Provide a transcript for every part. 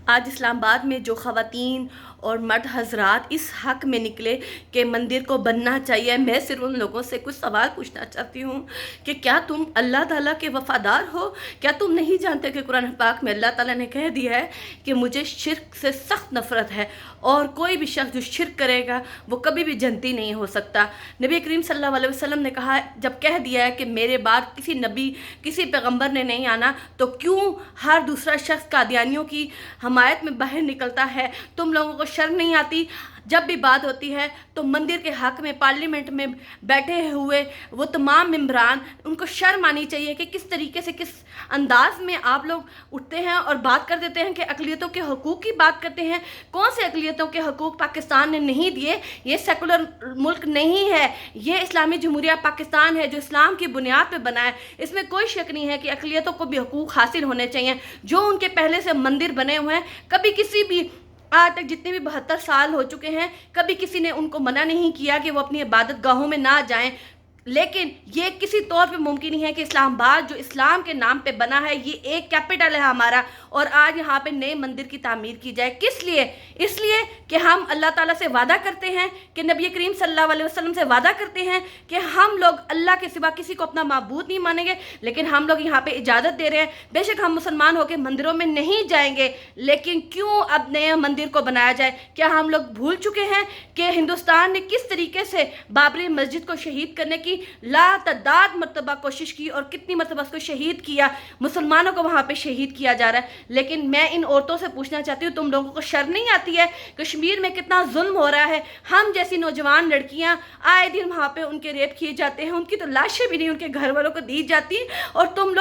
آج اسلام آباد میں جو خواتین اور مرد حضرات اس حق میں نکلے کہ مندر کو بننا چاہیے، میں صرف ان لوگوں سے کچھ سوال پوچھنا چاہتی ہوں کہ کیا تم اللہ تعالیٰ کے وفادار ہو؟ کیا تم نہیں جانتے کہ قرآن پاک میں اللہ تعالیٰ نے کہہ دیا ہے کہ مجھے شرک سے سخت نفرت ہے، اور کوئی بھی شخص جو شرک کرے گا وہ کبھی بھی جنتی نہیں ہو سکتا۔ نبی کریم صلی اللہ علیہ وسلم نے کہا، جب کہہ دیا ہے کہ میرے بعد کسی نبی کسی پیغمبر نے نہیں آنا، تو کیوں ہر دوسرا شخص قادیانیوں کی حمایت میں باہر نکلتا ہے؟ تم لوگوں کو شرم نہیں آتی؟ جب بھی بات ہوتی ہے تو مندر کے حق میں پارلیمنٹ میں بیٹھے ہوئے وہ تمام ممبران، ان کو شرم آنی چاہیے کہ کس طریقے سے، کس انداز میں آپ لوگ اٹھتے ہیں اور بات کر دیتے ہیں کہ اقلیتوں کے حقوق کی بات کرتے ہیں۔ کون سے اقلیتوں کے حقوق پاکستان نے نہیں دیے؟ یہ سیکولر ملک نہیں ہے، یہ اسلامی جمہوریہ پاکستان ہے جو اسلام کی بنیاد پہ بنا ہے۔ اس میں کوئی شک نہیں ہے کہ اقلیتوں کو بھی حقوق حاصل ہونے چاہیے جو ان کے پہلے سے مندر بنے ہوئے ہیں۔ کبھی کسی بھی آج تک جتنے بھی 72 سال ہو چکے ہیں، کبھی کسی نے ان کو منع نہیں کیا کہ وہ اپنی عبادت گاہوں میں نہ جائیں، لیکن یہ کسی طور پہ ممکن نہیں ہے کہ اسلام آباد جو اسلام کے نام پہ بنا ہے، یہ ایک کیپٹل ہے ہمارا، اور آج یہاں پہ نئے مندر کی تعمیر کی جائے۔ کس لیے؟ اس لیے کہ ہم اللہ تعالیٰ سے وعدہ کرتے ہیں، کہ نبی کریم صلی اللہ علیہ وسلم سے وعدہ کرتے ہیں کہ ہم لوگ اللہ کے سوا کسی کو اپنا معبود نہیں مانیں گے، لیکن ہم لوگ یہاں پہ اجازت دے رہے ہیں۔ بے شک ہم مسلمان ہو کے مندروں میں نہیں جائیں گے، لیکن کیوں اب نئے مندر کو بنایا جائے؟ کیا ہم لوگ بھول چکے ہیں کہ ہندوستان نے کس طریقے سے بابری مسجد کو شہید کرنے کی لا تعداد مرتبہ کوشش کی، اور کتنی مرتبہ اس کو شہید کیا؟ مسلمانوں کو وہاں پہ شہید کیا جا رہا ہے۔ لیکن میں ان عورتوں سے پوچھنا چاہتی ہوں، تم لوگوں کو شرم نہیں آتی ہے؟ کشمیر میں کتنا ظلم ہو رہا ہے، ہم جیسی نوجوان لڑکیاں آئے دن وہاں پہ ان کے ریپ کیے جاتے ہیں، ان کی تو لاشیں بھی نہیں ان کے گھر والوں کو دی جاتی، اور تم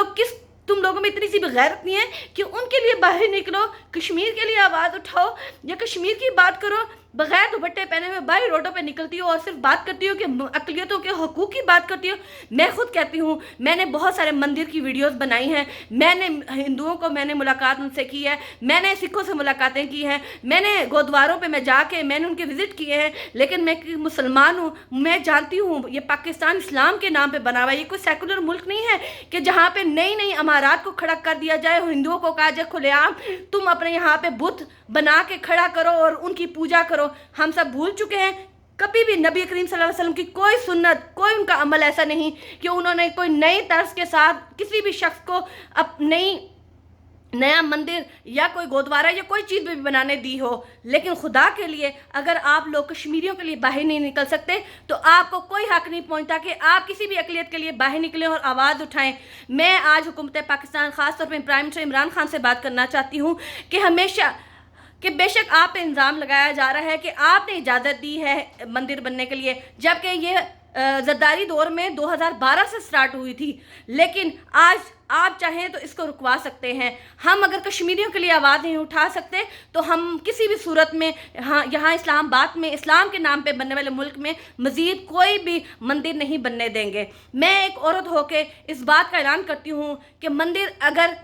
لوگوں میں اتنی سی بھی غیرت نہیں ہے کہ ان کے لیے باہر نکلو، کشمیر کے لیے آواز اٹھاؤ، یا کشمیر کی بات کرو۔ بغیر دوپٹے پہنے ہوئے باہر روڈوں پہ نکلتی ہو اور صرف بات کرتی ہو کہ اقلیتوں کے حقوق کی بات کرتی ہو۔ میں خود کہتی ہوں، میں نے بہت سارے مندر کی ویڈیوز بنائی ہیں، میں نے ہندوؤں کو میں نے ملاقات ان سے کی ہے، میں نے سکھوں سے ملاقاتیں کی ہیں، میں نے گودواروں پہ میں جا کے میں نے ان کے وزٹ کیے ہیں، لیکن میں مسلمان ہوں، میں جانتی ہوں یہ پاکستان اسلام کے نام پہ بنا ہوا ہے، یہ کوئی سیکولر ملک نہیں ہے کہ جہاں پہ نئی نئی عمارات کو کھڑا کر دیا جائے، ہندوؤں کو کہا جائے کھلے عام تم اپنے یہاں پہ بت بنا کے کھڑا کرو اور ان کی پوجا کرو۔ ہم سب بھول چکے ہیں، کبھی بھی نبی کریم صلی اللہ علیہ وسلم کی کوئی سنت، کوئی ان کا عمل ایسا نہیں کہ انہوں نے کوئی نئی طرز کے ساتھ کسی بھی شخص کو نیا مندر یا کوئی گودوارہ یا کوئی چیز بھی بنانے دی ہو۔ لیکن خدا کے لیے اگر آپ لوگ کشمیریوں کے لیے باہر نہیں نکل سکتے تو آپ کو کوئی حق نہیں پہنچتا کہ آپ کسی بھی اقلیت کے لیے باہر نکلیں اور آواز اٹھائیں۔ میں آج حکومت پاکستان، خاص طور پہ پرائم منسٹر عمران خان سے بات کرنا چاہتی ہوں کہ بے شک آپ پہ الزام لگایا جا رہا ہے کہ آپ نے اجازت دی ہے مندر بننے کے لیے، جبکہ یہ زرداری دور میں 2012 سے سٹارٹ ہوئی تھی، لیکن آج آپ چاہیں تو اس کو رکوا سکتے ہیں۔ ہم اگر کشمیریوں کے لیے آواز نہیں اٹھا سکتے تو ہم کسی بھی صورت میں یہاں اسلام آباد میں اسلام کے نام پہ بننے والے ملک میں مزید کوئی بھی مندر نہیں بننے دیں گے۔ میں ایک عورت ہو کے اس بات کا اعلان کرتی ہوں کہ مندر اگر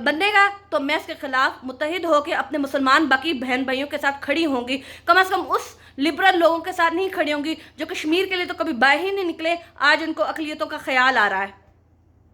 بنے گا تو میں اس کے خلاف متحد ہو کے اپنے مسلمان باقی بہن بھائیوں کے ساتھ کھڑی ہوں گی، کم از کم اس لبرل لوگوں کے ساتھ نہیں کھڑی ہوں گی جو کشمیر کے لیے تو کبھی باہر ہی نہیں نکلے، آج ان کو اقلیتوں کا خیال آ رہا ہے۔